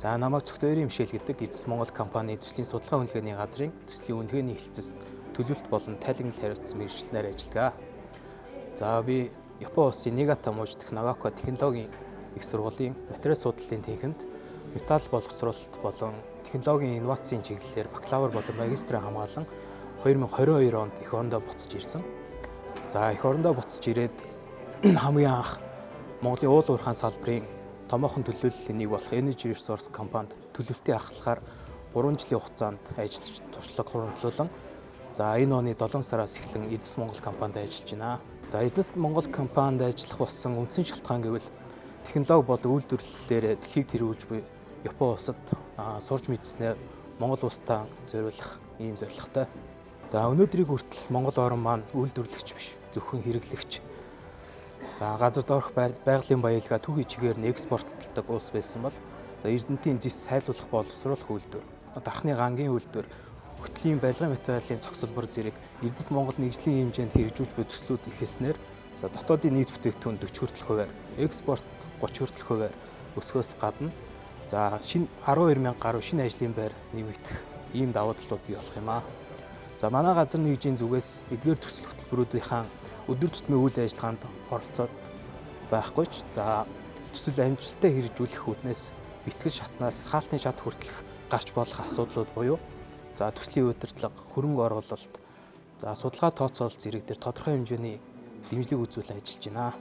За намайг Цогтойрын Мишель гэдэг Эдис Монгол компани төслийн судалгаа үнэлгээний газрын төслийн үнэлгээний хэлцэст төлөвлөлт болон тайлгнал хариуцсан мэргэжилтээр ажиллагаа. За би Япон улсын Нигата мужидх Нагаока технологийн их сургуулийн материал судлалын тэнхимд металл боловсруулалт болон технологийн инновацийн чиглэлээр бакалавр болон магистраа хамгаалan 2022 онд эх орондоо буцаж ирсэн. За эх орондоо буцаж ирээд хамгийн анх Монголын уул уурхайн салбарын томоохон төлөөллийн нэг болох Energy Resource компанид төлөвлөлтийн ахлахаар 3 жилийн хугацаанд ажиллаж туршлага хуримтлуулан за энэ оны 7 сараас эхлэн Эдис Монгол компанид ажиллаж байна. За Эдис Монгол компанид ажиллах болсон үндсэн шалтгаан гэвэл технологи болон үйлдвэрлэлээр дэлхийг тэргүүлж буй Япон улсад сурж мэдснээр Монгол улстай зориулах ийм зорилготой. За өнөөдрийг хүртэл Монгол орн маань үйлдвэрлэгч биш, зөвхөн хэрэглэгч. За газар доорх байгалийн баялгаа түүхий чигээр нь экспортлдог улс байсан бол Эрдэнэтийн зис сайлуулах боловсруулах үйлдвэр, дархны гангийн үйлдвэр, хөтлийн барилгын материалын цогцлбор зэрэг Эдис Монгол нэгжлийн хэмжээнд хэрэгжүүлж буй төслүүд ихэснээр дотоодын нийт бүтээгдэхүүн 40 хүртэл хувиар, экспорт 30 хүртэл хувиар өсгөөс гадна за шинэ 12,000 гаруй шинэ ажлын байр нэмэгдэх ийм давуу талууд бий болох юм аа. За манай газар нэгжийн зүгээс эдгээр төсөл хөтөлбөрүүдийн өдөр тутмын үйл ажиллагаанд оролцоод байхгүй ч за төсөл амжилттай хэрэгжүүлэх үүднээс бэлтгэл шатнаас хаалтны шат хүртэлх гарч болох асуудлууд буюу за төслийн удирдлага, хөрөнгө оруулалт, за судалгаа тооцоолол зэрэг дээр тодорхой хэмжээний дэмжлэг үзүүлэн ажиллаж байна.